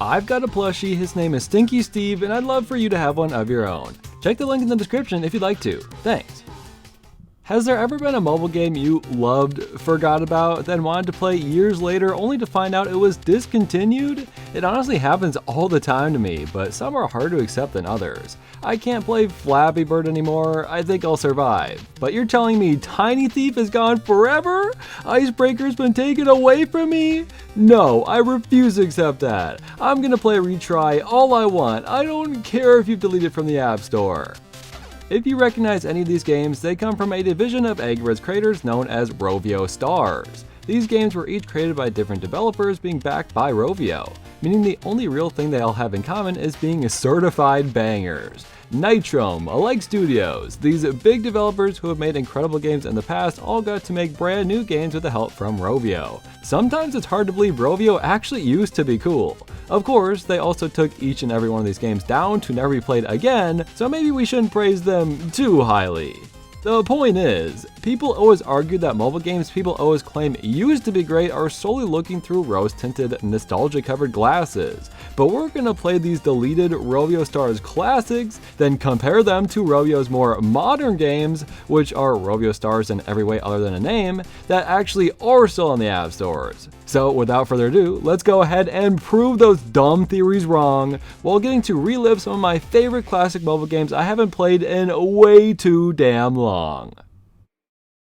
I've got a plushie, his name is Stinky Steve, and I'd love for you to have one of your own. Check the link in the description if you'd like to. Thanks. Has there ever been a mobile game you loved, forgot about, then wanted to play years later only to find out it was discontinued? It honestly happens all the time to me, but some are harder to accept than others. I can't play Flappy Bird anymore, I think I'll survive. But you're telling me Tiny Thief is gone forever? Icebreaker's been taken away from me? No, I refuse to accept that. I'm gonna play Retry all I want. I don't care if you've deleted it from the App Store. If you recognize any of these games, they come from a division of Angry Birds creators known as Rovio Stars. These games were each created by different developers being backed by Rovio, meaning the only real thing they all have in common is being certified bangers. Nitrom, Alike Studios, these big developers who have made incredible games in the past all got to make brand new games with the help from Rovio. Sometimes it's hard to believe Rovio actually used to be cool. Of course, they also took each and every one of these games down to never be played again, so maybe we shouldn't praise them too highly. The point is, people always argue that mobile games people always claim used to be great are solely looking through rose-tinted, nostalgia-covered glasses. But we're gonna play these deleted Rovio Stars classics, then compare them to Rovio's more modern games, which are Rovio Stars in every way other than a name, that actually are still in the app stores. So without further ado, let's go ahead and prove those dumb theories wrong, while getting to relive some of my favorite classic mobile games I haven't played in way too damn long.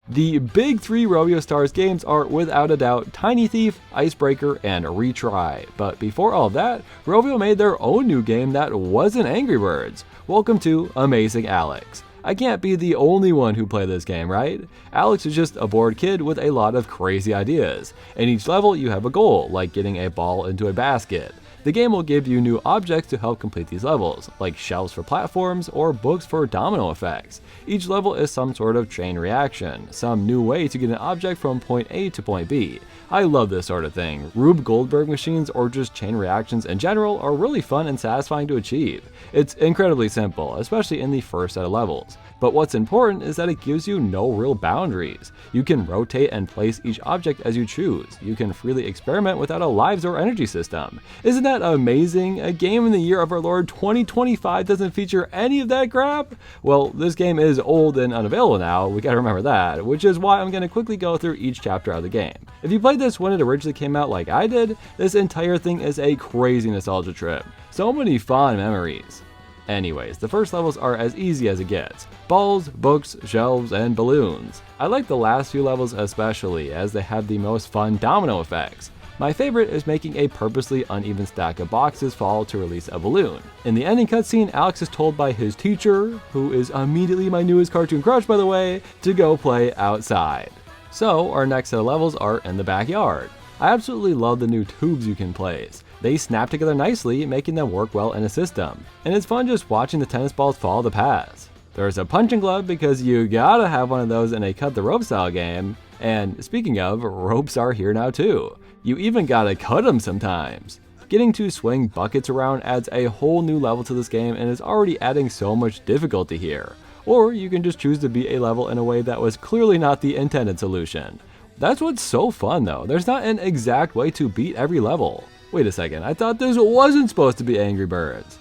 The big three Rovio Stars games are without a doubt Tiny Thief, Icebreaker, and Retry. But before all of that, Rovio made their own new game that wasn't Angry Birds. Welcome to Amazing Alex. I can't be the only one who played this game, right? Alex is just a bored kid with a lot of crazy ideas. In each level you have a goal, like getting a ball into a basket. The game will give you new objects to help complete these levels, like shelves for platforms or books for domino effects. Each level is some sort of chain reaction, some new way to get an object from point A to point B. I love this sort of thing. Rube Goldberg machines or just chain reactions in general are really fun and satisfying to achieve. It's incredibly simple, especially in the first set of levels. But what's important is that it gives you no real boundaries. You can rotate and place each object as you choose. You can freely experiment without a lives or energy system. Isn't that amazing? A game in the year of our Lord 2025 doesn't feature any of that crap? Well, this game is old and unavailable now, we gotta remember that, which is why I'm gonna quickly go through each chapter of the game. If you played this when it originally came out like I did, this entire thing is a crazy nostalgia trip. So many fond memories. Anyways, the first levels are as easy as it gets. Balls, books, shelves, and balloons. I like the last few levels especially, as they have the most fun domino effects. My favorite is making a purposely uneven stack of boxes fall to release a balloon. In the ending cutscene, Alex is told by his teacher, who is immediately my newest cartoon crush by the way, to go play outside. So our next set of levels are in the backyard. I absolutely love the new tubes you can place. They snap together nicely, making them work well in a system. And it's fun just watching the tennis balls follow the paths. There's a punching glove because you gotta have one of those in a cut the rope style game. And speaking of, ropes are here now too. You even gotta cut them sometimes. Getting to swing buckets around adds a whole new level to this game and is already adding so much difficulty here. Or you can just choose to beat a level in a way that was clearly not the intended solution. That's what's so fun though, there's not an exact way to beat every level. Wait a second, I thought this wasn't supposed to be Angry Birds.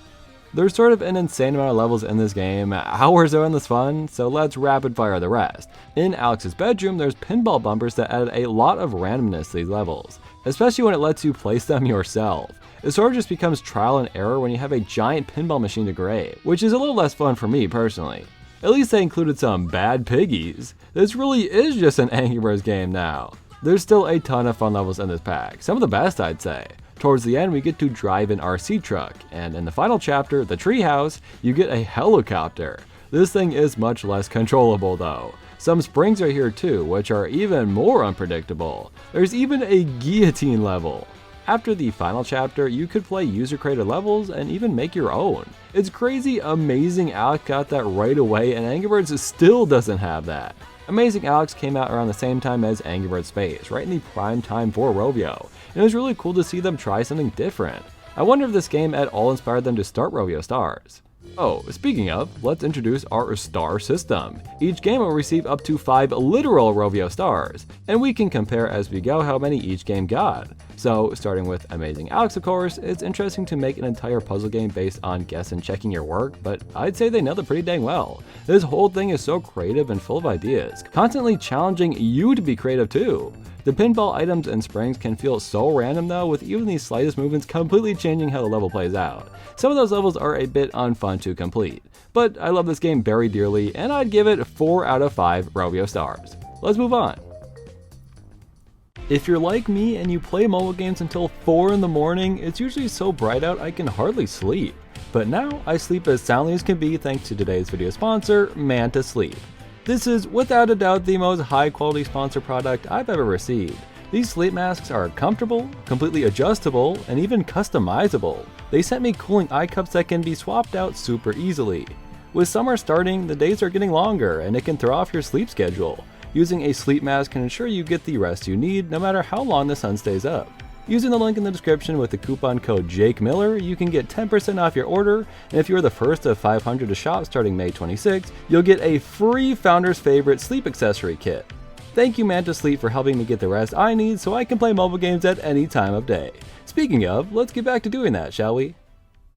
There's sort of an insane amount of levels in this game, hours are endless fun, so let's rapid fire the rest. In Alex's bedroom, there's pinball bumpers that added a lot of randomness to these levels, especially when it lets you place them yourself. It sort of just becomes trial and error when you have a giant pinball machine to grade, which is a little less fun for me personally. At least they included some bad piggies. This really is just an Angry Birds game now. There's still a ton of fun levels in this pack, some of the best I'd say. Towards the end, we get to drive an RC truck, and in the final chapter, the treehouse, you get a helicopter. This thing is much less controllable though. Some springs are here too, which are even more unpredictable. There's even a guillotine level. After the final chapter, you could play user-created levels and even make your own. It's crazy Amazing Alex got that right away, and Angry Birds still doesn't have that. Amazing Alex came out around the same time as Angry Birds Space, right in the prime time for Rovio, and it was really cool to see them try something different. I wonder if this game at all inspired them to start Rovio Stars. Oh, speaking of, let's introduce our star system. Each game will receive up to 5 literal Rovio Stars, and we can compare as we go how many each game got. So, starting with Amazing Alex of course, it's interesting to make an entire puzzle game based on guess and checking your work, but I'd say they nailed it pretty dang well. This whole thing is so creative and full of ideas, constantly challenging you to be creative too. The pinball items and springs can feel so random though, with even the slightest movements completely changing how the level plays out. Some of those levels are a bit unfun to complete, but I love this game very dearly and I'd give it 4 out of 5 Rovio Stars. Let's move on. If you're like me and you play mobile games until 4 in the morning, it's usually so bright out I can hardly sleep. But now I sleep as soundly as can be thanks to today's video sponsor, Manta Sleep. This is without a doubt the most high quality sponsor product I've ever received. These sleep masks are comfortable, completely adjustable, and even customizable. They sent me cooling eye cups that can be swapped out super easily. With summer starting, the days are getting longer and it can throw off your sleep schedule. Using a sleep mask can ensure you get the rest you need no matter how long the sun stays up. Using the link in the description with the coupon code JakeMiller, you can get 10% off your order, and if you're the first of 500 to shop starting May 26th, you'll get a free Founder's Favorite sleep accessory kit. Thank you Manta Sleep for helping me get the rest I need so I can play mobile games at any time of day. Speaking of, let's get back to doing that, shall we?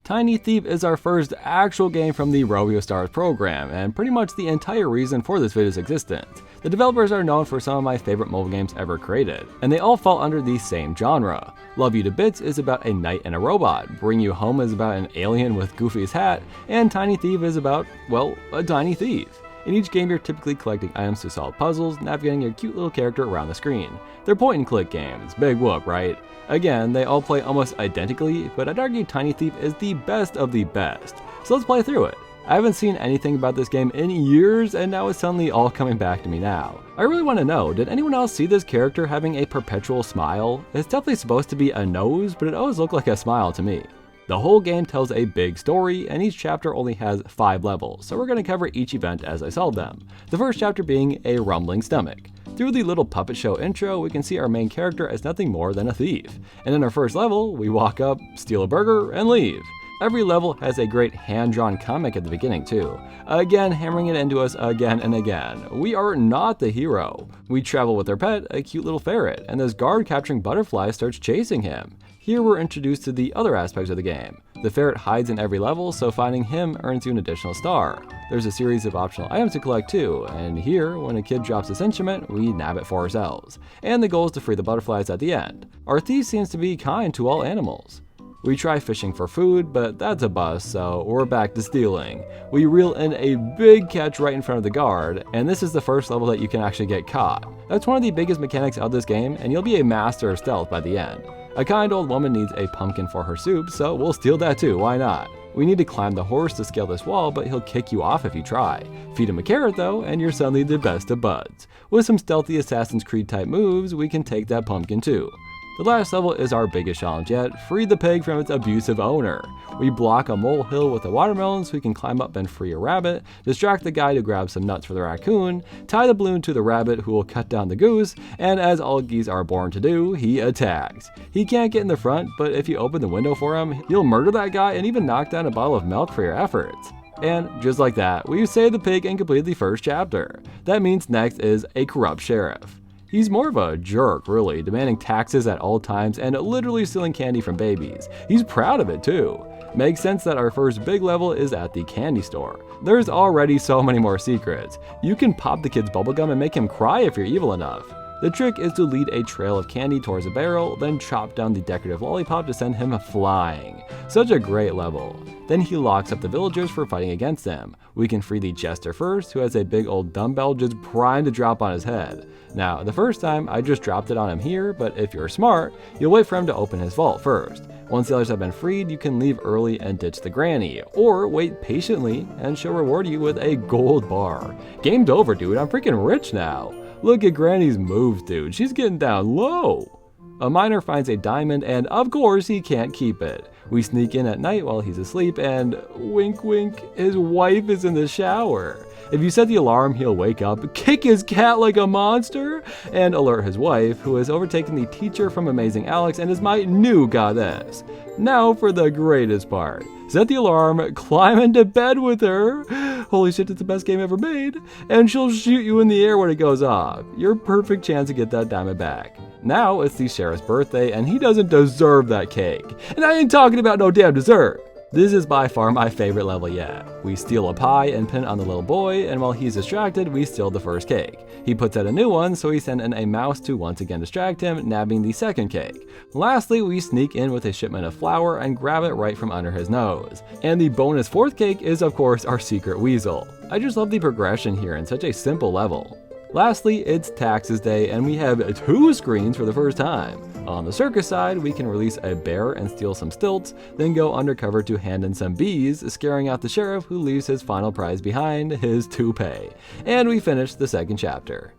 Tiny Thief is our first actual game from the Rovio Stars program, and pretty much the entire reason for this video's existence. The developers are known for some of my favorite mobile games ever created, and they all fall under the same genre. Love You to Bits is about a knight and a robot, Bring You Home is about an alien with Goofy's hat, and Tiny Thief is about, well, a tiny thief. In each game you're typically collecting items to solve puzzles, navigating your cute little character around the screen. They're point and click games, big whoop, right? Again, they all play almost identically, but I'd argue Tiny Thief is the best of the best. So let's play through it. I haven't seen anything about this game in years, and now it's suddenly all coming back to me now. I really want to know, did anyone else see this character having a perpetual smile? It's definitely supposed to be a nose, but it always looked like a smile to me. The whole game tells a big story, and each chapter only has 5 levels, so we're going to cover each event as I solve them. The first chapter being a rumbling stomach. Through the little puppet show intro, we can see our main character as nothing more than a thief. And in our first level, we walk up, steal a burger, and leave. Every level has a great hand-drawn comic at the beginning too, again hammering it into us again and again. We are not the hero. We travel with our pet, a cute little ferret, and this guard capturing butterflies starts chasing him. Here we're introduced to the other aspects of the game. The ferret hides in every level, so finding him earns you an additional star. There's a series of optional items to collect too, and here, when a kid drops this instrument, we nab it for ourselves. And the goal is to free the butterflies at the end. Our thief seems to be kind to all animals. We try fishing for food, but that's a bust, so we're back to stealing. We reel in a big catch right in front of the guard, and this is the first level that you can actually get caught. That's one of the biggest mechanics of this game, and you'll be a master of stealth by the end. A kind old woman needs a pumpkin for her soup, so we'll steal that too, why not? We need to climb the horse to scale this wall, but he'll kick you off if you try. Feed him a carrot though, and you're suddenly the best of buds. With some stealthy Assassin's Creed type moves, we can take that pumpkin too. The last level is our biggest challenge yet, free the pig from its abusive owner. We block a molehill with a watermelon so we can climb up and free a rabbit, distract the guy to grab some nuts for the raccoon, tie the balloon to the rabbit who will cut down the goose, and as all geese are born to do, he attacks. He can't get in the front, but if you open the window for him, he'll murder that guy and even knock down a bottle of milk for your efforts. And just like that, we've saved the pig and completed the first chapter. That means next is a corrupt sheriff. He's more of a jerk, really, demanding taxes at all times and literally stealing candy from babies. He's proud of it too. Makes sense that our first big level is at the candy store. There's already so many more secrets. You can pop the kid's bubblegum and make him cry if you're evil enough. The trick is to lead a trail of candy towards a barrel, then chop down the decorative lollipop to send him flying. Such a great level. Then he locks up the villagers for fighting against him. We can free the jester first, who has a big old dumbbell just primed to drop on his head. Now, the first time I just dropped it on him here, but if you're smart, you'll wait for him to open his vault first. Once the others have been freed, you can leave early and ditch the granny, or wait patiently and she'll reward you with a gold bar. Game's over, dude, I'm freaking rich now. Look at Granny's moves, dude, she's getting down low. A miner finds a diamond and of course he can't keep it. We sneak in at night while he's asleep and wink wink, his wife is in the shower. If you set the alarm, he'll wake up, kick his cat like a monster, and alert his wife, who has overtaken the teacher from Amazing Alex and is my new goddess. Now for the greatest part. Set the alarm, climb into bed with her, holy shit, it's the best game ever made, and she'll shoot you in the air when it goes off. Your perfect chance to get that diamond back. Now it's the sheriff's birthday and he doesn't deserve that cake. And I ain't talking about no damn dessert. This is by far my favorite level yet. We steal a pie and pin it on the little boy, and while he's distracted, we steal the first cake. He puts out a new one, so we send in a mouse to once again distract him, nabbing the second cake. Lastly, we sneak in with a shipment of flour and grab it right from under his nose. And the bonus fourth cake is of course our secret weasel. I just love the progression here in such a simple level. Lastly, it's taxes day and we have 2 screens for the first time. On the circus side, we can release a bear and steal some stilts, then go undercover to hand in some bees, scaring out the sheriff who leaves his final prize behind, his toupee. And we finish the second chapter.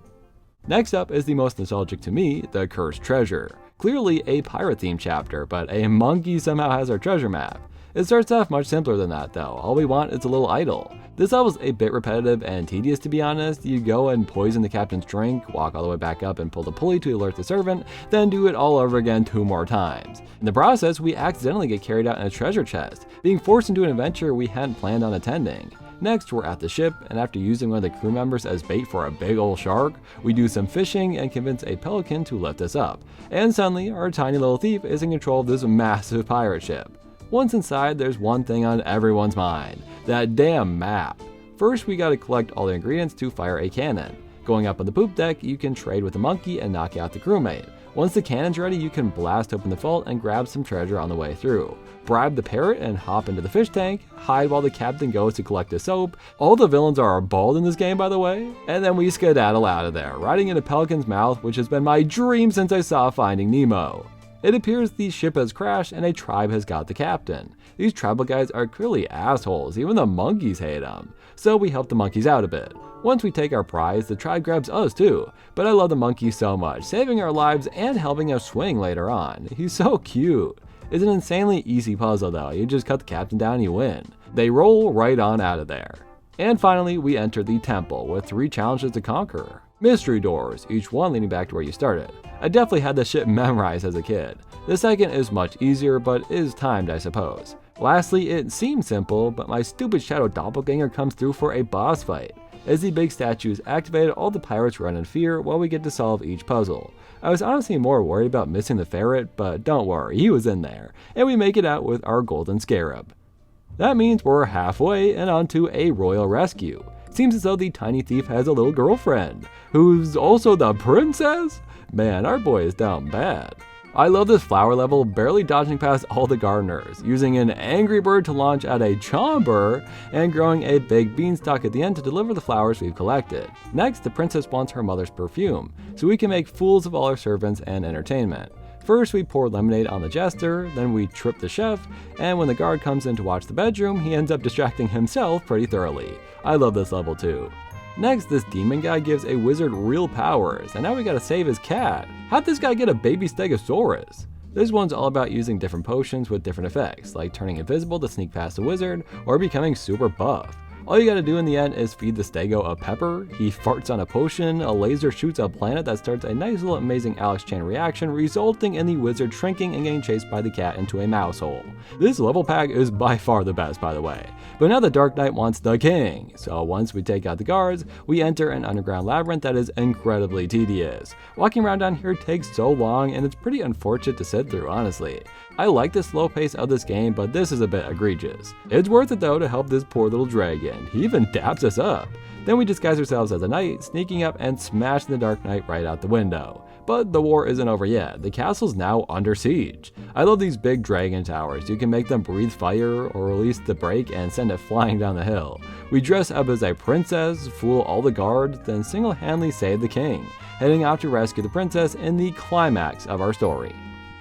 Next up is the most nostalgic to me, the Cursed Treasure. Clearly a pirate-themed chapter, but a monkey somehow has our treasure map. It starts off much simpler than that though, all we want is a little idol. This level's a bit repetitive and tedious to be honest. You go and poison the captain's drink, walk all the way back up and pull the pulley to alert the servant, then do it all over again 2 more times. In the process, we accidentally get carried out in a treasure chest, being forced into an adventure we hadn't planned on attending. Next, we're at the ship, and after using one of the crew members as bait for a big ol' shark, we do some fishing and convince a pelican to lift us up. And suddenly, our tiny little thief is in control of this massive pirate ship. Once inside, there's one thing on everyone's mind, that damn map. First, we gotta collect all the ingredients to fire a cannon. Going up on the poop deck, you can trade with the monkey and knock out the crewmate. Once the cannon's ready, you can blast open the vault and grab some treasure on the way through. Bribe the parrot and hop into the fish tank, hide while the captain goes to collect his soap. All the villains are bald in this game, by the way. And then we skedaddle out of there, riding in a pelican's mouth, which has been my dream since I saw Finding Nemo. It appears the ship has crashed and a tribe has got the captain. These tribal guys are clearly assholes, even the monkeys hate them. So we help the monkeys out a bit. Once we take our prize, the tribe grabs us too. But I love the monkey so much, saving our lives and helping us swing later on. He's so cute. It's an insanely easy puzzle though, you just cut the captain down and you win. They roll right on out of there. And finally, we enter the temple with 3 challenges to conquer. Mystery doors, each one leading back to where you started. I definitely had this shit memorized as a kid. The second is much easier, but is timed I suppose. Lastly, it seems simple, but my stupid shadow doppelganger comes through for a boss fight. As the big statue is activated, all the pirates run in fear while we get to solve each puzzle. I was honestly more worried about missing the ferret, but don't worry, he was in there, and we make it out with our golden scarab. That means we're halfway and onto a royal rescue. Seems as though the tiny thief has a little girlfriend, who's also the princess? Man, our boy is down bad. I love this flower level, barely dodging past all the gardeners, using an angry bird to launch at a chomper, and growing a big beanstalk at the end to deliver the flowers we've collected. Next, the princess wants her mother's perfume, so we can make fools of all our servants and entertainment. First, we pour lemonade on the jester, then we trip the chef, and when the guard comes in to watch the bedroom, he ends up distracting himself pretty thoroughly. I love this level too. Next, this demon guy gives a wizard real powers, and now we gotta save his cat. How'd this guy get a baby stegosaurus? This one's all about using different potions with different effects, like turning invisible to sneak past a wizard, or becoming super buff. All you gotta do in the end is feed the stego a pepper, he farts on a potion, a laser shoots a planet that starts a nice little amazing Alex chain reaction, resulting in the wizard shrinking and getting chased by the cat into a mouse hole. This level pack is by far the best, by the way. But now the Dark Knight wants the king, so once we take out the guards, we enter an underground labyrinth that is incredibly tedious. Walking around down here takes so long, and it's pretty unfortunate to sit through, honestly. I like the slow pace of this game, but this is a bit egregious. It's worth it though to help this poor little dragon. He even daps us up. Then we disguise ourselves as a knight, sneaking up and smashing the Dark Knight right out the window. But the war isn't over yet. The castle's now under siege. I love these big dragon towers. You can make them breathe fire or release the brake and send it flying down the hill. We dress up as a princess, fool all the guards, then single-handedly save the king, heading out to rescue the princess in the climax of our story.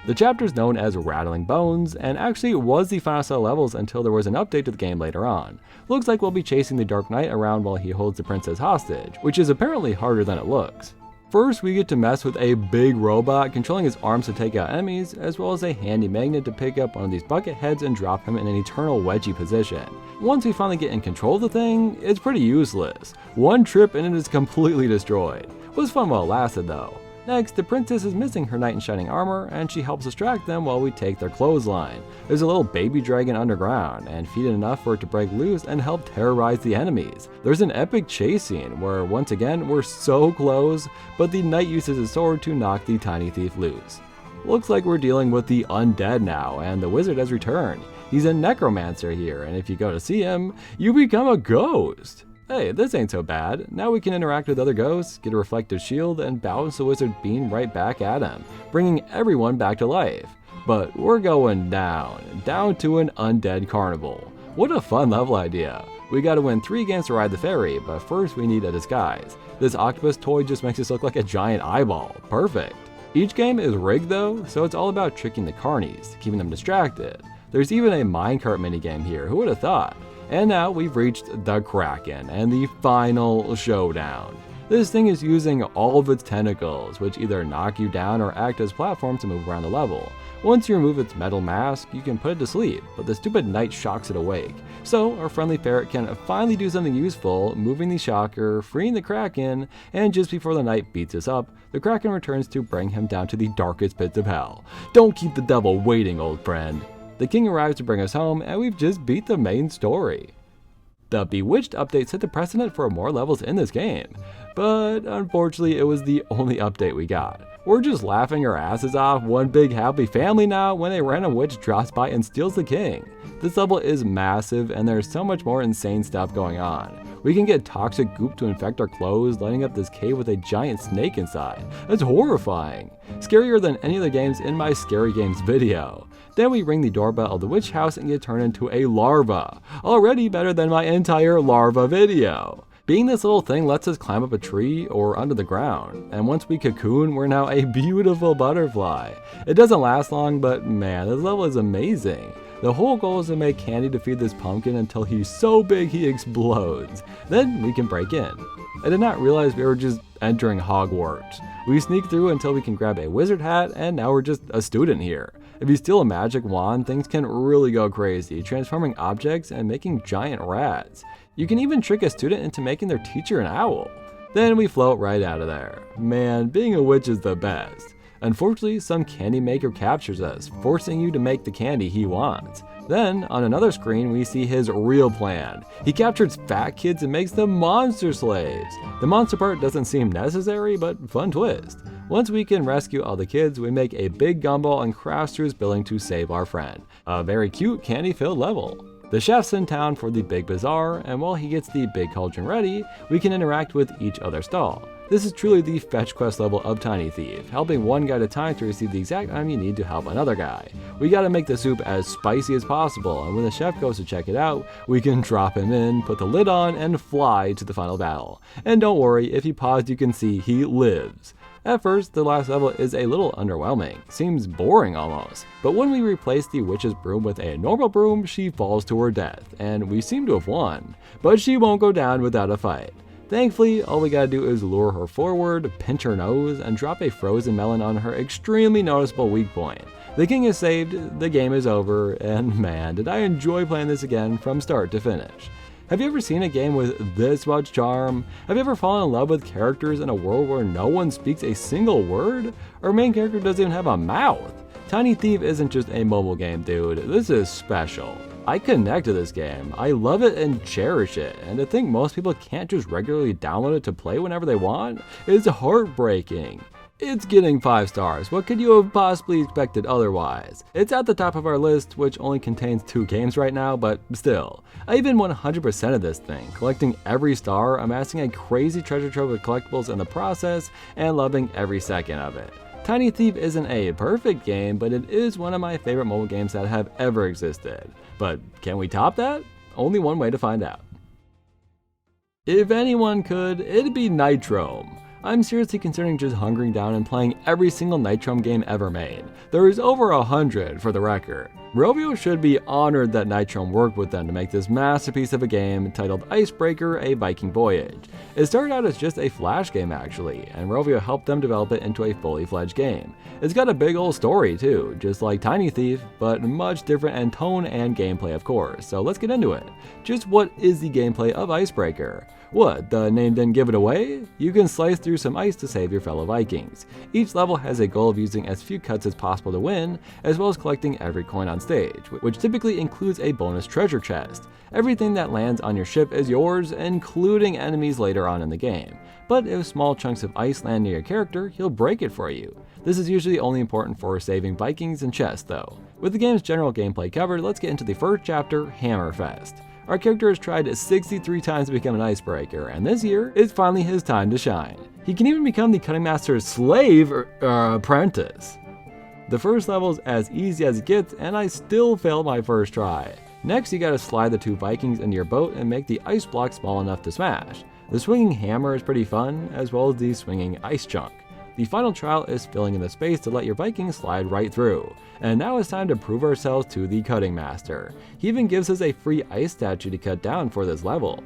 The chapter is known as Rattling Bones, and actually was the final set of levels until there was an update to the game later on. Looks like we'll be chasing the Dark Knight around while he holds the princess hostage, which is apparently harder than it looks. First, we get to mess with a big robot, controlling his arms to take out enemies, as well as a handy magnet to pick up one of these bucket heads and drop him in an eternal wedgie position. Once we finally get in control of the thing, it's pretty useless. One trip and it is completely destroyed. It was fun while it lasted though. Next, the princess is missing her knight in shining armor, and she helps distract them while we take their clothesline. There's a little baby dragon underground, and feed it enough for it to break loose and help terrorize the enemies. There's an epic chase scene where, once again, we're so close, but the knight uses his sword to knock the tiny thief loose. Looks like we're dealing with the undead now, and the wizard has returned. He's a necromancer here, and if you go to see him, you become a ghost. Hey, this ain't so bad. Now we can interact with other ghosts, get a reflective shield, and bounce the wizard beam right back at him, bringing everyone back to life. But we're going down to an undead carnival. What a fun level idea. We gotta win 3 games to ride the ferry, but first we need a disguise. This octopus toy just makes us look like a giant eyeball. Perfect. Each game is rigged though, so it's all about tricking the carnies, keeping them distracted. There's even a minecart minigame here, who would have thought? And now we've reached the Kraken and the final showdown. This thing is using all of its tentacles, which either knock you down or act as platforms to move around the level. Once you remove its metal mask, you can put it to sleep, but the stupid knight shocks it awake. So our friendly ferret can finally do something useful, moving the shocker, freeing the Kraken, and just before the knight beats us up, the Kraken returns to bring him down to the darkest pits of hell. Don't keep the devil waiting, old friend. The king arrives to bring us home, and we've just beat the main story. The Bewitched update set the precedent for more levels in this game, but unfortunately it was the only update we got. We're just laughing our asses off, one big happy family now, when a random witch drops by and steals the king. This level is massive, and there's so much more insane stuff going on. We can get toxic goop to infect our clothes, lighting up this cave with a giant snake inside. That's horrifying. Scarier than any of the games in my Scary Games video. Then we ring the doorbell of the witch house and get turned into a larva. Already better than my entire larva video. Being this little thing lets us climb up a tree or under the ground, and once we cocoon, we're now a beautiful butterfly. It doesn't last long, but man, this level is amazing. The whole goal is to make candy to feed this pumpkin until he's so big he explodes. Then we can break in. I did not realize we were just entering Hogwarts. We sneak through until we can grab a wizard hat, and now we're just a student here. If you steal a magic wand, things can really go crazy, transforming objects and making giant rats. You can even trick a student into making their teacher an owl. Then we float right out of there. Man, being a witch is the best. Unfortunately, some candy maker captures us, forcing you to make the candy he wants. Then, on another screen, we see his real plan. He captures fat kids and makes them monster slaves. The monster part doesn't seem necessary, but fun twist. Once we can rescue all the kids, we make a big gumball and crash through his building to save our friend. A very cute, candy-filled level. The chef's in town for the big bazaar, and while he gets the big cauldron ready, we can interact with each other's stall. This is truly the fetch quest level of Tiny Thief, helping one guy at a time to receive the exact item you need to help another guy. We gotta make the soup as spicy as possible, and when the chef goes to check it out, we can drop him in, put the lid on, and fly to the final battle. And don't worry, if you pause you can see he lives. At first, the last level is a little underwhelming, seems boring almost, but when we replace the witch's broom with a normal broom, she falls to her death, and we seem to have won. But she won't go down without a fight. Thankfully, all we gotta do is lure her forward, pinch her nose, and drop a frozen melon on her extremely noticeable weak point. The king is saved, the game is over, and man, did I enjoy playing this again from start to finish. Have you ever seen a game with this much charm? Have you ever fallen in love with characters in a world where no one speaks a single word? Our main character doesn't even have a mouth. Tiny Thief isn't just a mobile game, dude. This is special. I connect to this game. I love it and cherish it, and to think most people can't just regularly download it to play whenever they want is heartbreaking. It's getting 5 stars. What could you have possibly expected otherwise? It's at the top of our list, which only contains 2 games right now, but still. I even 100% of this thing, collecting every star, amassing a crazy treasure trove of collectibles in the process, and loving every second of it. Tiny Thief isn't a perfect game, but it is one of my favorite mobile games that have ever existed. But can we top that? Only one way to find out. If anyone could, it'd be Nitrome. I'm seriously considering just hunkering down and playing every single Nitrome game ever made. There is over 100 for the record. Rovio should be honored that Nitron worked with them to make this masterpiece of a game titled Icebreaker, a Viking Voyage. It started out as just a flash game actually, and Rovio helped them develop it into a fully fledged game. It's got a big old story too, just like Tiny Thief, but much different in tone and gameplay of course, so let's get into it. Just what is the gameplay of Icebreaker? What, the name didn't give it away? You can slice through some ice to save your fellow Vikings. Each level has a goal of using as few cuts as possible to win, as well as collecting every coin on stage, which typically includes a bonus treasure chest. Everything that lands on your ship is yours, including enemies later on in the game. But if small chunks of ice land near your character, he'll break it for you. This is usually only important for saving Vikings and chests though. With the game's general gameplay covered, let's get into the first chapter, Hammerfest. Our character has tried 63 times to become an icebreaker, and this year, it's finally his time to shine. He can even become the cutting master's slave or apprentice. The first level is as easy as it gets, and I still failed my first try. Next, you gotta slide the 2 Vikings into your boat and make the ice block small enough to smash. The swinging hammer is pretty fun, as well as the swinging ice chunk. The final trial is filling in the space to let your Vikings slide right through. And now it's time to prove ourselves to the cutting master. He even gives us a free ice statue to cut down for this level.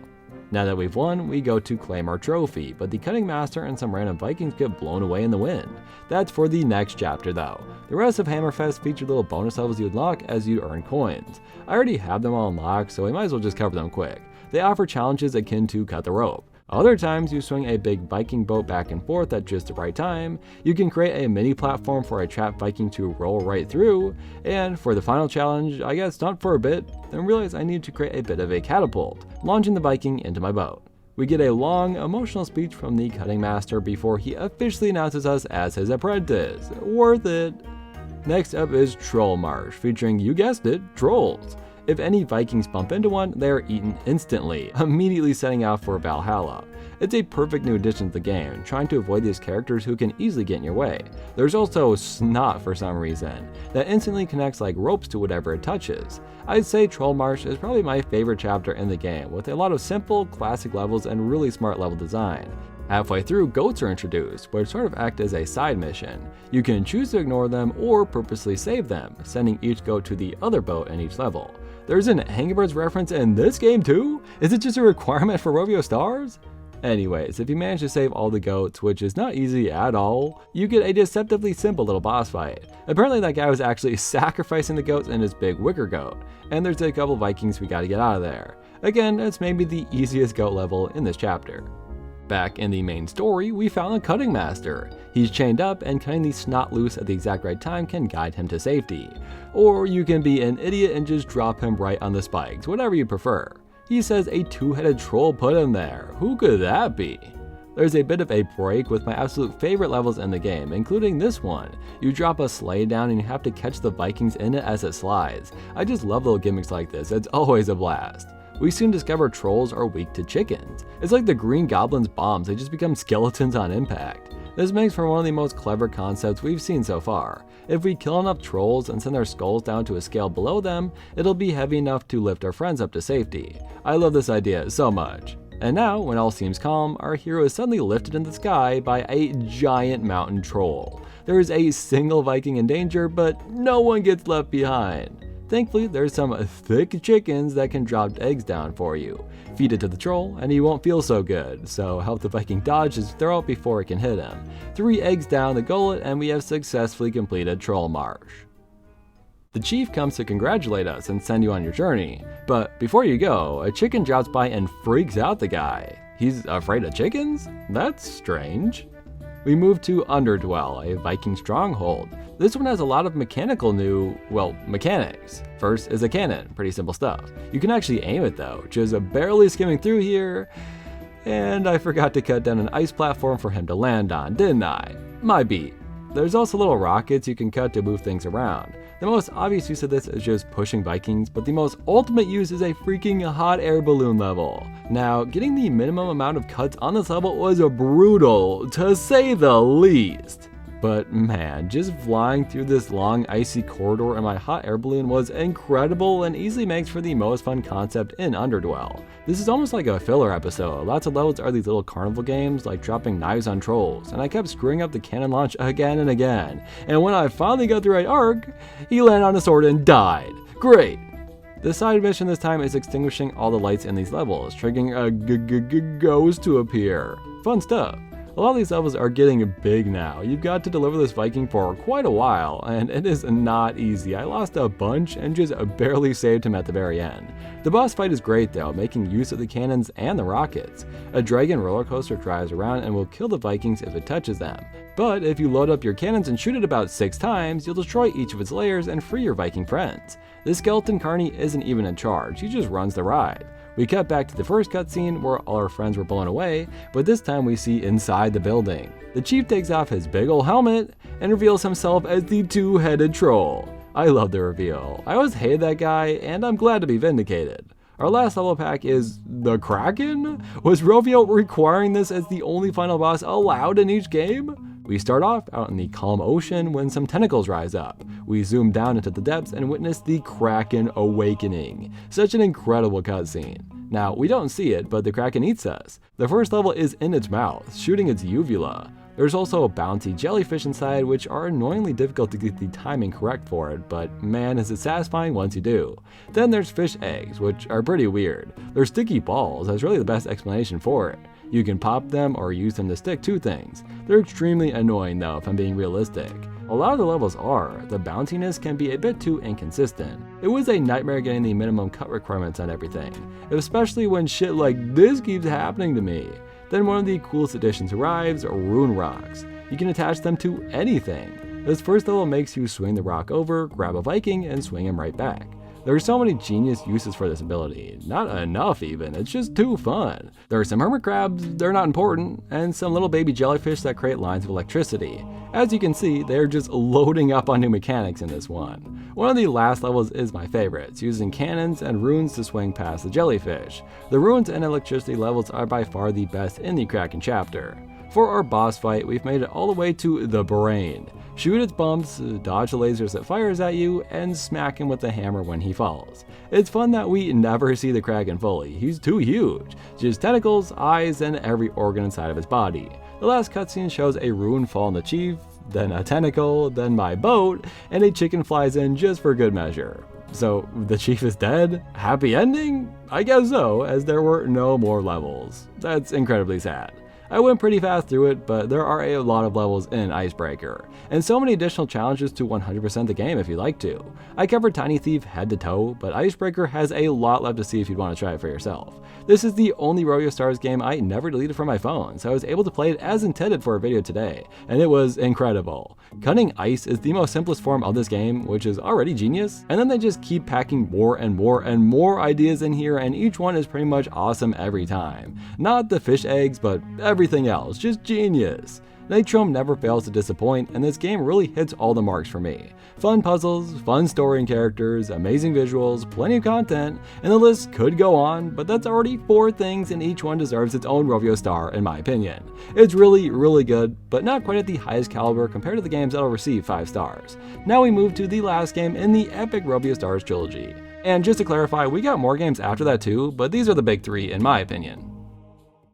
Now that we've won, we go to claim our trophy, but the cutting master and some random Vikings get blown away in the wind. That's for the next chapter though. The rest of Hammerfest feature little bonus levels you unlock as you earn coins. I already have them all unlocked, so we might as well just cover them quick. They offer challenges akin to cut the rope. Other times you swing a big Viking boat back and forth at just the right time, you can create a mini platform for a trapped Viking to roll right through, and for the final challenge, I got stumped for a bit, then realized I needed to create a bit of a catapult, launching the Viking into my boat. We get a long, emotional speech from the cutting master before he officially announces us as his apprentice. Worth it! Next up is Trollmarsh, featuring, you guessed it, trolls. If any Vikings bump into one, they are eaten instantly, immediately setting out for Valhalla. It's a perfect new addition to the game, trying to avoid these characters who can easily get in your way. There's also Snot for some reason, that instantly connects like ropes to whatever it touches. I'd say Trollmarsh is probably my favorite chapter in the game, with a lot of simple, classic levels and really smart level design. Halfway through, goats are introduced, which sort of act as a side mission. You can choose to ignore them or purposely save them, sending each goat to the other boat in each level. There's an Angry Birds reference in this game too? Is it just a requirement for Rovio Stars? Anyways, if you manage to save all the goats, which is not easy at all, you get a deceptively simple little boss fight. Apparently that guy was actually sacrificing the goats in his big wicker goat, and there's a couple Vikings we gotta get out of there. Again, it's maybe the easiest goat level in this chapter. Back in the main story, we found a cutting master. He's chained up, and cutting the snot loose at the exact right time can guide him to safety. Or you can be an idiot and just drop him right on the spikes, whatever you prefer. He says a 2-headed troll put him there. Who could that be? There's a bit of a break with my absolute favorite levels in the game, including this one. You drop a sleigh down and you have to catch the Vikings in it as it slides. I just love little gimmicks like this, it's always a blast. We soon discover trolls are weak to chickens. It's like the Green Goblin's bombs, they just become skeletons on impact. This makes for one of the most clever concepts we've seen so far. If we kill enough trolls and send their skulls down to a scale below them, it'll be heavy enough to lift our friends up to safety. I love this idea so much. And now, when all seems calm, our hero is suddenly lifted in the sky by a giant mountain troll. There is a single Viking in danger, but no one gets left behind. Thankfully, there's some thick chickens that can drop eggs down for you. Feed it to the troll, and he won't feel so good, so help the Viking dodge his throw before it can hit him. 3 eggs down the gullet, and we have successfully completed Trollmarsh. The chief comes to congratulate us and send you on your journey, but before you go, a chicken drops by and freaks out the guy. He's afraid of chickens? That's strange. We move to Underdwell, a Viking stronghold. This one has a lot of mechanics. First is a cannon, pretty simple stuff. You can actually aim it though, just barely skimming through here. And I forgot to cut down an ice platform for him to land on, didn't I? My beat. There's also little rockets you can cut to move things around. The most obvious use of this is just pushing Vikings, but the most ultimate use is a freaking hot air balloon level. Now, getting the minimum amount of cuts on this level was brutal, to say the least. But man, just flying through this long icy corridor in my hot air balloon was incredible and easily makes for the most fun concept in Underdwell. This is almost like a filler episode. Lots of levels are these little carnival games like dropping knives on trolls, and I kept screwing up the cannon launch again and again. And when I finally got the right arc, he landed on a sword and died. Great! The side mission this time is extinguishing all the lights in these levels, triggering a ghost to appear. Fun stuff. A lot of these levels are getting big now. You've got to deliver this Viking for quite a while, and it is not easy. I lost a bunch and just barely saved him at the very end. The boss fight is great though, making use of the cannons and the rockets. A dragon roller coaster drives around and will kill the Vikings if it touches them. But if you load up your cannons and shoot it about 6 times, you'll destroy each of its layers and free your Viking friends. This skeleton carny isn't even in charge, he just runs the ride. We cut back to the first cutscene where all our friends were blown away, but this time we see inside the building. The chief takes off his big ol' helmet and reveals himself as the two-headed troll. I love the reveal. I always hated that guy, and I'm glad to be vindicated. Our last level pack is the Kraken? Was Rovio requiring this as the only final boss allowed in each game? We start off out in the calm ocean when some tentacles rise up. We zoom down into the depths and witness the Kraken awakening. Such an incredible cutscene. Now, we don't see it, but the Kraken eats us. The first level is in its mouth, shooting its uvula. There's also a bouncy jellyfish inside, which are annoyingly difficult to get the timing correct for it, but man is it satisfying once you do. Then there's fish eggs, which are pretty weird. They're sticky balls, that's really the best explanation for it. You can pop them or use them to stick to things. They're extremely annoying though, if I'm being realistic. A lot of the levels are. The bounciness can be a bit too inconsistent. It was a nightmare getting the minimum cut requirements on everything, especially when shit like this keeps happening to me. Then one of the coolest additions arrives, rune rocks. You can attach them to anything. This first level makes you swing the rock over, grab a Viking, and swing him right back. There are so many genius uses for this ability. Not enough even, it's just too fun. There are some hermit crabs, they're not important, and some little baby jellyfish that create lines of electricity. As you can see, they're just loading up on new mechanics in this one. One of the last levels is my favorites, using cannons and runes to swing past the jellyfish. The runes and electricity levels are by far the best in the Kraken chapter. For our boss fight, we've made it all the way to the brain. Shoot its bumps, dodge the lasers it fires at you, and smack him with the hammer when he falls. It's fun that we never see the Kraken fully, he's too huge. Just tentacles, eyes, and every organ inside of his body. The last cutscene shows a rune fall on the chief, then a tentacle, then my boat, and a chicken flies in just for good measure. So the chief is dead? Happy ending? I guess so, as there were no more levels. That's incredibly sad. I went pretty fast through it, but there are a lot of levels in Icebreaker, and so many additional challenges to 100% the game if you'd like to. I covered Tiny Thief head to toe, but Icebreaker has a lot left to see if you'd want to try it for yourself. This is the only Rovio Stars game I never deleted from my phone, so I was able to play it as intended for a video today, and it was incredible. Cutting ice is the most simplest form of this game, which is already genius, and then they just keep packing more and more and more ideas in here, and each one is pretty much awesome every time. Not the fish eggs, but everything else, just genius. Nitrom never fails to disappoint, and this game really hits all the marks for me. Fun puzzles, fun story and characters, amazing visuals, plenty of content, and the list could go on, but that's already 4 things and each one deserves its own Rovio Star in my opinion. It's really, really good, but not quite at the highest caliber compared to the games that'll receive 5 stars. Now we move to the last game in the epic Rovio Stars trilogy. And just to clarify, we got more games after that too, but these are the big 3 in my opinion.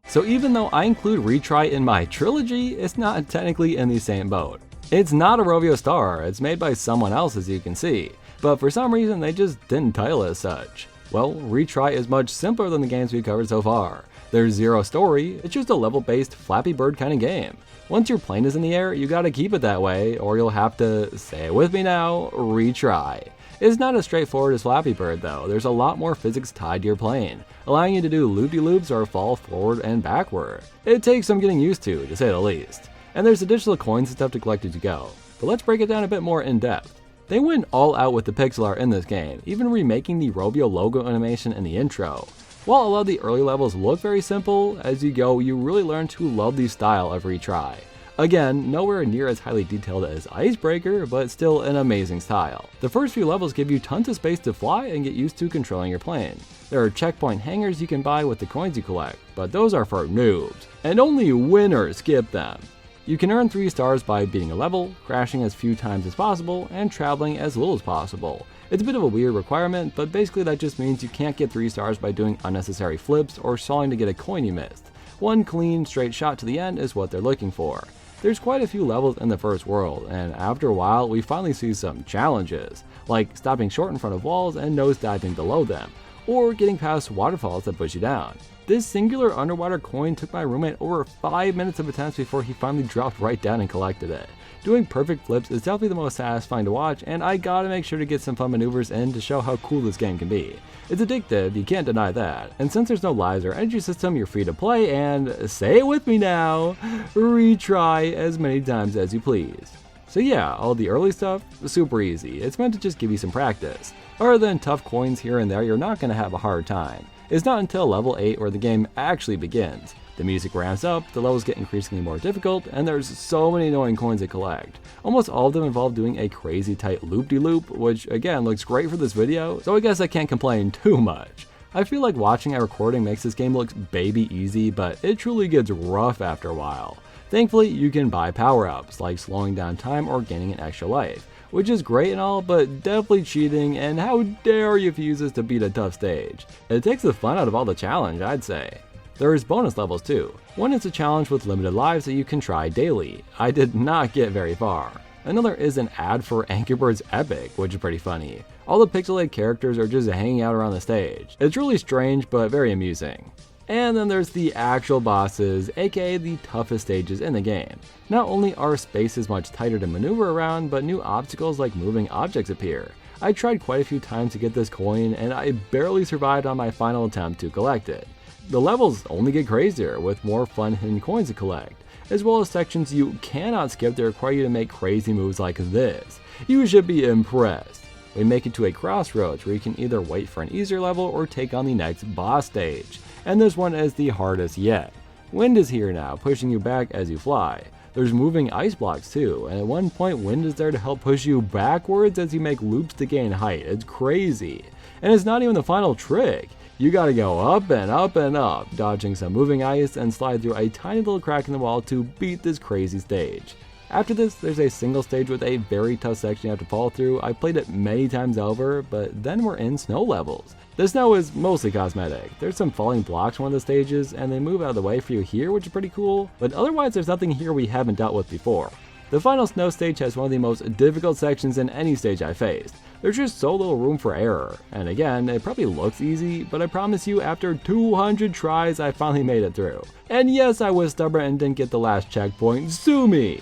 So even though I include Retry in my trilogy, it's not technically in the same boat. It's not a Rovio Star, it's made by someone else as you can see, but for some reason they just didn't title it as such. Well, Retry is much simpler than the games we've covered so far. There's zero story, it's just a level-based Flappy Bird kind of game. Once your plane is in the air, you gotta keep it that way, or you'll have to, say it with me now, retry. It's not as straightforward as Flappy Bird though, there's a lot more physics tied to your plane, allowing you to do loop-de-loops or fall forward and backward. It takes some getting used to say the least. And there's additional coins and stuff to collect as you go, but let's break it down a bit more in depth. They went all out with the pixel art in this game, even remaking the Rovio logo animation in the intro. While a lot of the early levels look very simple, as you go you really learn to love the style of Retry. Again, nowhere near as highly detailed as Icebreaker, but still an amazing style. The first few levels give you tons of space to fly and get used to controlling your plane. There are checkpoint hangars you can buy with the coins you collect, but those are for noobs, and only winners skip them. You can earn 3 stars by beating a level, crashing as few times as possible, and traveling as little as possible. It's a bit of a weird requirement, but basically that just means you can't get 3 stars by doing unnecessary flips or stalling to get a coin you missed. One clean, straight shot to the end is what they're looking for. There's quite a few levels in the first world, and after a while we finally see some challenges, like stopping short in front of walls and nosediving below them, or getting past waterfalls that push you down. This singular underwater coin took my roommate over 5 minutes of attempts before he finally dropped right down and collected it. Doing perfect flips is definitely the most satisfying to watch, and I gotta make sure to get some fun maneuvers in to show how cool this game can be. It's addictive, you can't deny that, and since there's no lives or energy system, you're free to play and, say it with me now, retry as many times as you please. So yeah, all the early stuff, super easy. It's meant to just give you some practice. Other than tough coins here and there, you're not gonna have a hard time. It's not until level 8 where the game actually begins. The music ramps up, the levels get increasingly more difficult, and there's so many annoying coins to collect. Almost all of them involve doing a crazy tight loop-de-loop, which again looks great for this video, so I guess I can't complain too much. I feel like watching a recording makes this game look baby easy, but it truly gets rough after a while. Thankfully, you can buy power-ups, like slowing down time or gaining an extra life, which is great and all, but definitely cheating, and how dare you use this to beat a tough stage. It takes the fun out of all the challenge, I'd say. There is bonus levels too. One is a challenge with limited lives that you can try daily. I did not get very far. Another is an ad for Angry Birds Epic, which is pretty funny. All the pixelated characters are just hanging out around the stage. It's really strange, but very amusing. And then there's the actual bosses, aka the toughest stages in the game. Not only are spaces much tighter to maneuver around, but new obstacles like moving objects appear. I tried quite a few times to get this coin, and I barely survived on my final attempt to collect it. The levels only get crazier, with more fun hidden coins to collect, as well as sections you cannot skip that require you to make crazy moves like this. You should be impressed. We make it to a crossroads where you can either wait for an easier level or take on the next boss stage, and this one is the hardest yet. Wind is here now, pushing you back as you fly. There's moving ice blocks too, and at one point wind is there to help push you backwards as you make loops to gain height. It's crazy. And it's not even the final trick. You gotta go up and up and up, dodging some moving ice and slide through a tiny little crack in the wall to beat this crazy stage. After this, there's a single stage with a very tough section you have to fall through. I played it many times over, but then we're in snow levels. The snow is mostly cosmetic. There's some falling blocks on one of the stages, and they move out of the way for you here, which is pretty cool, but otherwise there's nothing here we haven't dealt with before. The final snow stage has one of the most difficult sections in any stage I faced. There's just so little room for error, and again, it probably looks easy, but I promise you after 200 tries I finally made it through. And yes, I was stubborn and didn't get the last checkpoint, sue me!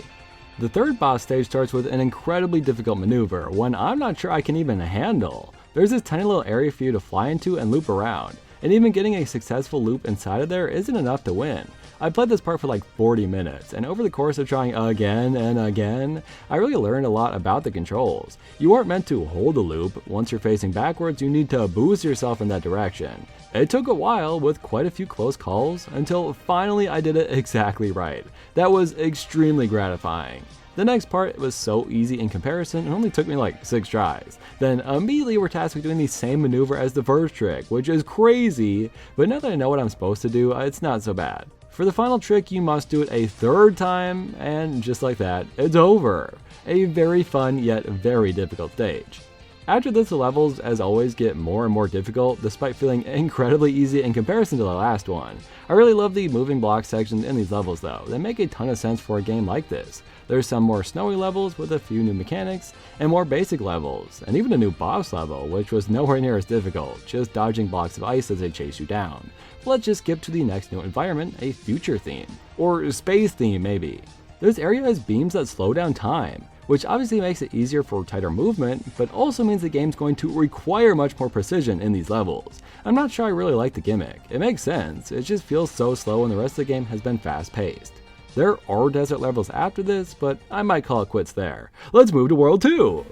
The third boss stage starts with an incredibly difficult maneuver, one I'm not sure I can even handle. There's this tiny little area for you to fly into and loop around, and even getting a successful loop inside of there isn't enough to win. I played this part for like 40 minutes, and over the course of trying again and again, I really learned a lot about the controls. You aren't meant to hold a loop. Once you're facing backwards, you need to boost yourself in that direction. It took a while with quite a few close calls until finally I did it exactly right. That was extremely gratifying. The next part was so easy in comparison, it only took me like 6 tries. Then immediately we're tasked with doing the same maneuver as the first trick, which is crazy, but now that I know what I'm supposed to do, it's not so bad. For the final trick, you must do it a 3rd time, and just like that, it's over. A very fun yet very difficult stage. After this, the levels, as always, get more and more difficult, despite feeling incredibly easy in comparison to the last one. I really love the moving block sections in these levels though, they make a ton of sense for a game like this. There's some more snowy levels with a few new mechanics, and more basic levels, and even a new boss level, which was nowhere near as difficult, just dodging blocks of ice as they chase you down. Let's just skip to the next new environment, a future theme. Or space theme maybe. This area has beams that slow down time, which obviously makes it easier for tighter movement, but also means the game's going to require much more precision in these levels. I'm not sure I really like the gimmick. It makes sense, it just feels so slow when the rest of the game has been fast paced. There are desert levels after this, but I might call it quits there. Let's move to World 2!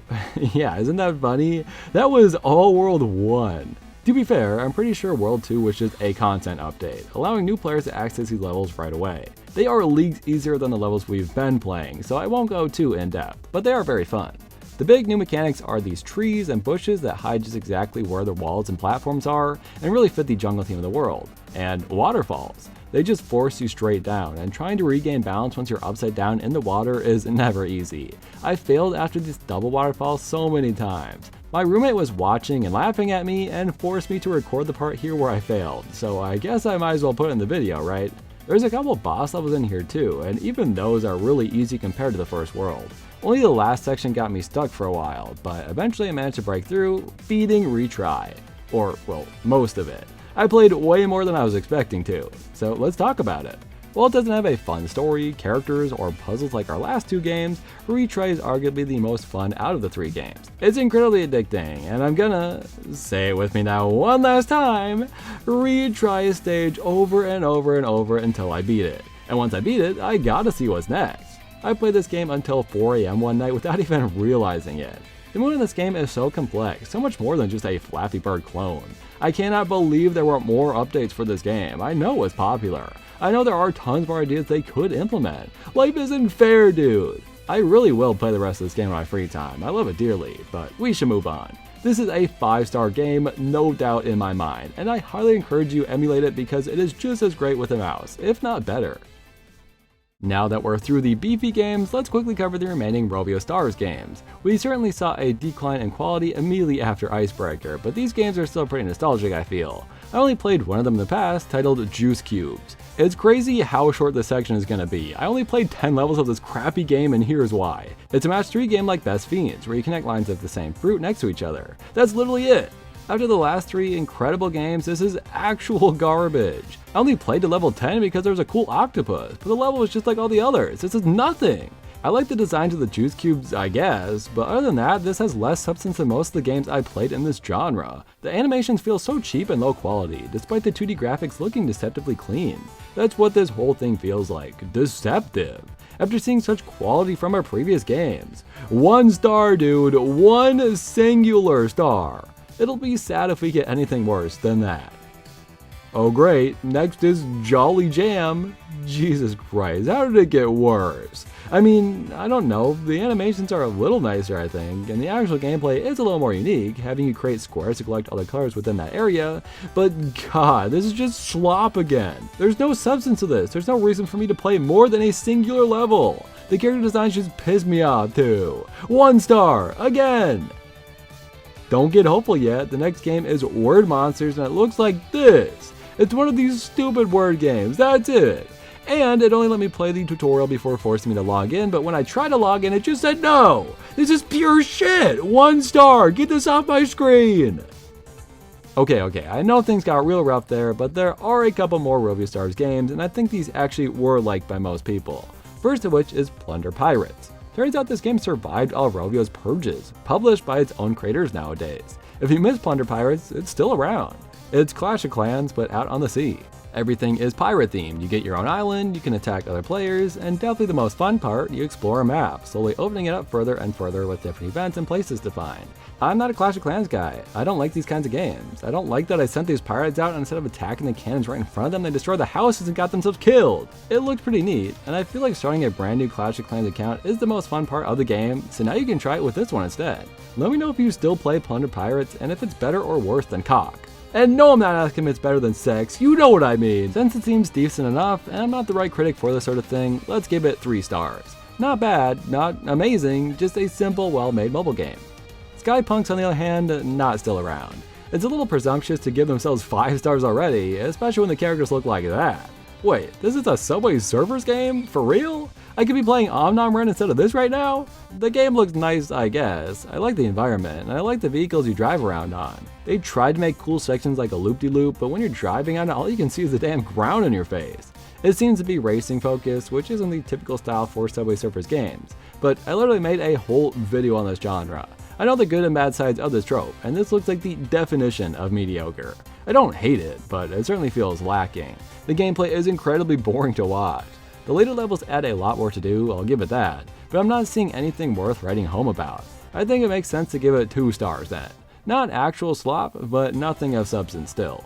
Yeah, isn't that funny? That was all World 1. To be fair, I'm pretty sure World 2 was just a content update, allowing new players to access these levels right away. They are leagues easier than the levels we've been playing, so I won't go too in depth, but they are very fun. The big new mechanics are these trees and bushes that hide just exactly where the walls and platforms are and really fit the jungle theme of the world. And waterfalls. They just force you straight down, and trying to regain balance once you're upside down in the water is never easy. I failed after this double waterfall so many times. My roommate was watching and laughing at me and forced me to record the part here where I failed, so I guess I might as well put it in the video, right? There's a couple boss levels in here too, and even those are really easy compared to the first world. Only the last section got me stuck for a while, but eventually I managed to break through, beating Retry. Or, well, most of it. I played way more than I was expecting to, so let's talk about it. While it doesn't have a fun story, characters, or puzzles like our last two games, Retry is arguably the most fun out of the three games. It's incredibly addicting, and I'm gonna, say it with me now one last time, retry a stage over and over and over until I beat it. And once I beat it, I gotta see what's next. I played this game until 4 AM one night without even realizing it. The mood in this game is so complex, so much more than just a Flappy Bird clone. I cannot believe there weren't more updates for this game. I know it's popular. I know there are tons more ideas they could implement. Life isn't fair, dude. I really will play the rest of this game in my free time. I love it dearly, but we should move on. This is a 5-star game, no doubt in my mind, and I highly encourage you to emulate it because it is just as great with a mouse, if not better. Now that we're through the beefy games, let's quickly cover the remaining Rovio Stars games. We certainly saw a decline in quality immediately after Icebreaker, but these games are still pretty nostalgic, I feel. I only played one of them in the past, titled Juice Cubes. It's crazy how short this section is gonna be. I only played 10 levels of this crappy game, and here's why. It's a match 3 game like Best Fiends, where you connect lines of the same fruit next to each other. That's literally it. After the last 3 incredible games, this is actual garbage. I only played to level 10 because there was a cool octopus, but the level was just like all the others. This is nothing. I like the designs of the juice cubes, I guess, but other than that, this has less substance than most of the games I played in this genre. The animations feel so cheap and low quality, despite the 2D graphics looking deceptively clean. That's what this whole thing feels like, deceptive. After seeing such quality from our previous games. 1 star, dude, 1 singular star. It'll be sad if we get anything worse than that. Oh great, next is Jolly Jam. Jesus Christ, how did it get worse? I mean, I don't know, the animations are a little nicer I think, and the actual gameplay is a little more unique, having you create squares to collect all the colors within that area, but god, this is just slop again. There's no substance to this, there's no reason for me to play more than a singular level. The character designs just piss me off too. 1 star, again! Don't get hopeful yet, the next game is Word Monsters and it looks like this. It's one of these stupid word games, that's it. And it only let me play the tutorial before forcing me to log in, but when I tried to log in, it just said no! This is pure shit! 1 star! Get this off my screen! Okay, I know things got real rough there, but there are a couple more Rovio Stars games, and I think these actually were liked by most people. First of which is Plunder Pirates. Turns out this game survived all of Rovio's purges, published by its own creators nowadays. If you miss Plunder Pirates, it's still around. It's Clash of Clans, but out on the sea. Everything is pirate themed, you get your own island, you can attack other players, and definitely the most fun part, you explore a map, slowly opening it up further and further with different events and places to find. I'm not a Clash of Clans guy, I don't like these kinds of games. I don't like that I sent these pirates out and instead of attacking the cannons right in front of them, they destroyed the houses and got themselves killed. It looked pretty neat, and I feel like starting a brand new Clash of Clans account is the most fun part of the game, so now you can try it with this one instead. Let me know if you still play Plunder Pirates and if it's better or worse than Cock. And no, I'm not asking if it's better than sex, you know what I mean. Since it seems decent enough, and I'm not the right critic for this sort of thing, let's give it 3 stars. Not bad, not amazing, just a simple, well-made mobile game. Skypunks on the other hand, not still around. It's a little presumptuous to give themselves 5 stars already, especially when the characters look like that. Wait, this is a Subway Surfers game? For real? I could be playing Omnomren instead of this right now? The game looks nice, I guess. I like the environment, and I like the vehicles you drive around on. They tried to make cool sections like a loop-de-loop, but when you're driving on it, all you can see is the damn ground in your face. It seems to be racing focused, which isn't the typical style for Subway Surfers games, but I literally made a whole video on this genre. I know the good and bad sides of this trope, and this looks like the definition of mediocre. I don't hate it, but it certainly feels lacking. The gameplay is incredibly boring to watch. The later levels add a lot more to do, I'll give it that, but I'm not seeing anything worth writing home about. I think it makes sense to give it 2 stars then. Not actual slop, but nothing of substance still.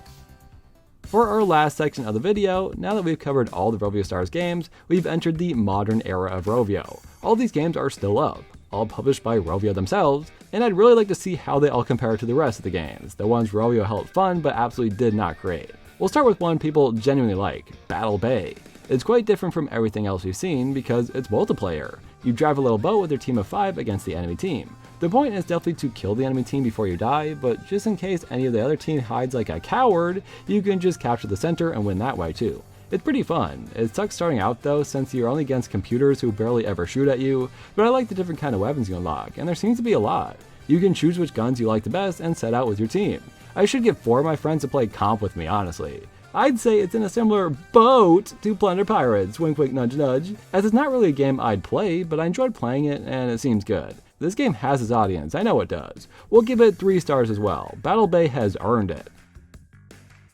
For our last section of the video, now that we've covered all the Rovio Stars games, we've entered the modern era of Rovio. All these games are still up. all published by Rovio themselves, and I'd really like to see how they all compare to the rest of the games, the ones Rovio held fun but absolutely did not create. We'll start with one people genuinely like, Battle Bay. It's quite different from everything else we've seen because it's multiplayer. You drive a little boat with your team of 5 against the enemy team. The point is definitely to kill the enemy team before you die, but just in case any of the other team hides like a coward, you can just capture the center and win that way too. It's pretty fun. It sucks starting out though, since you're only against computers who barely ever shoot at you, but I like the different kind of weapons you unlock, and there seems to be a lot. You can choose which guns you like the best and set out with your team. I should get 4 of my friends to play comp with me, honestly. I'd say it's in a similar boat to Plunder Pirates, wink wink nudge nudge, as it's not really a game I'd play, but I enjoyed playing it and it seems good. This game has its audience, I know it does. We'll give it 3 stars as well. Battle Bay has earned it.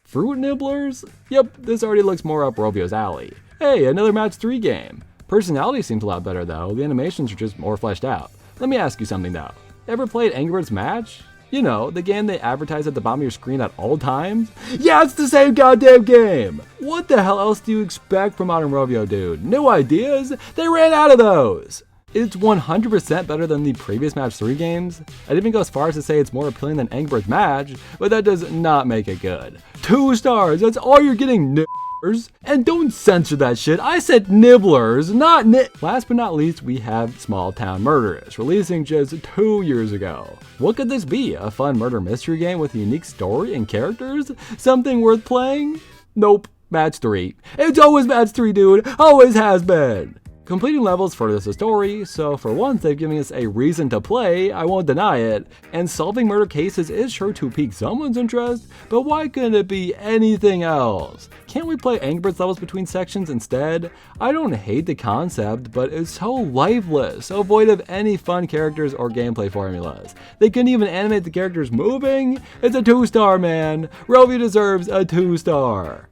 Fruit Nibblers? Yep, this already looks more up Rovio's alley. Hey, another match 3 game. Personality seems a lot better though, the animations are just more fleshed out. Let me ask you something though. Ever played Angry Birds Match? You know, the game they advertise at the bottom of your screen at all times? Yeah, it's the same goddamn game! What the hell else do you expect from Modern Rovio, dude? New ideas? They ran out of those! It's 100% better than the previous Match 3 games. I'd even go as far as to say it's more appealing than Angry Birds Match, but that does not make it good. 2 stars, that's all you're getting, nibblers. And don't censor that shit, I said nibblers, not Last but not least, we have Small Town Murderers, releasing just 2 years ago. What could this be? A fun murder mystery game with a unique story and characters? Something worth playing? Nope, Match 3. It's always Match 3, dude, always has been. Completing levels furthers the story, so for once they've given us a reason to play, I won't deny it, and solving murder cases is sure to pique someone's interest, but why couldn't it be anything else? Can't we play Angry Birds levels between sections instead? I don't hate the concept, but it's so lifeless, so void of any fun characters or gameplay formulas. They couldn't even animate the characters moving? It's a 2-star, man! Rovio deserves a 2-star!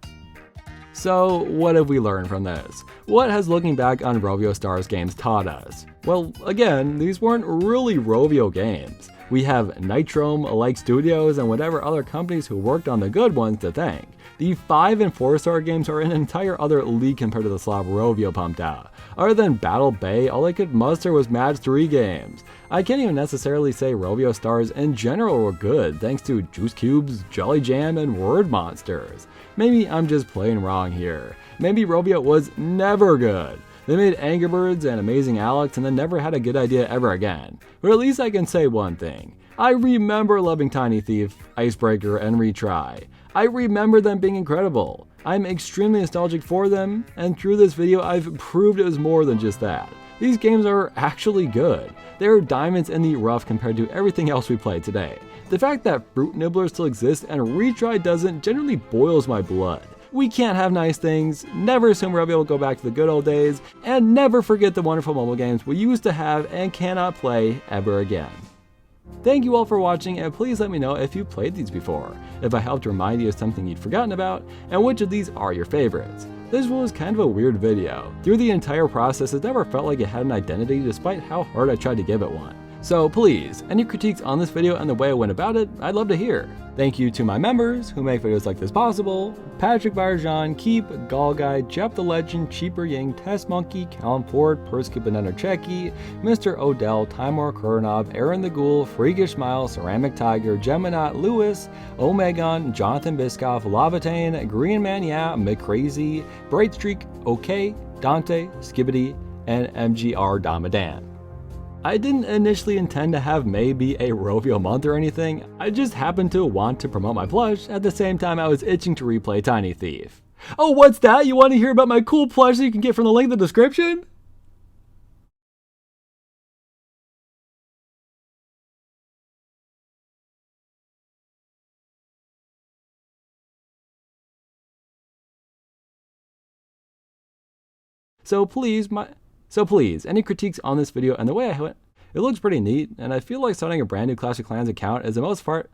So, what have we learned from this? What has looking back on Rovio Stars games taught us? Well, again, these weren't really Rovio games. We have Nitrome-like studios and whatever other companies who worked on the good ones to thank. The 5 and 4-star games are in an entire other league compared to the slop Rovio pumped out. Other than Battle Bay, all I could muster was Match 3 games. I can't even necessarily say Rovio Stars in general were good, thanks to Juice Cubes, Jolly Jam, and Word Monsters. Maybe I'm just plain wrong here. Maybe Rovio was never good. They made Angry Birds and Amazing Alex and then never had a good idea ever again. But at least I can say one thing. I remember loving Tiny Thief, Icebreaker, and Retry. I remember them being incredible. I'm extremely nostalgic for them, and through this video I've proved it was more than just that. These games are actually good. They're diamonds in the rough compared to everything else we play today. The fact that Fruit Nibblers still exists and Retry doesn't generally boils my blood. We can't have nice things, never assume Rovio will go back to the good old days, and never forget the wonderful mobile games we used to have and cannot play ever again. Thank you all for watching, and please let me know if you played these before, if I helped remind you of something you'd forgotten about, and which of these are your favorites. This was kind of a weird video. Through the entire process, it never felt like it had an identity despite how hard I tried to give it one. So please, any critiques on this video and the way I went about it, I'd love to hear. Thank you to my members who make videos like this possible: Patrick Varjan, Keep, Galguy, Jeff the Legend, Cheaper Ying, Test Monkey, Callum Ford, Persky Banana Checky, Mr. Odell, Timur Kurnov, Aaron the Ghoul, Freakish Smile, Ceramic Tiger, Geminat Lewis, Omegon, Jonathan Biscoff, Lavatane, Green Man Yeah, McCrazy, Bright Streak, OK, Dante, Skibbity, and MGR Damadan. I didn't initially intend to have May be a Rovio month or anything, I just happened to want to promote my plush at the same time I was itching to replay Tiny Thief. Oh, what's that? You want to hear about my cool plush that you can get from the link in the description? So please, any critiques on this video and the way I went, it looks pretty neat, and I feel like starting a brand new Clash of Clans account is the most part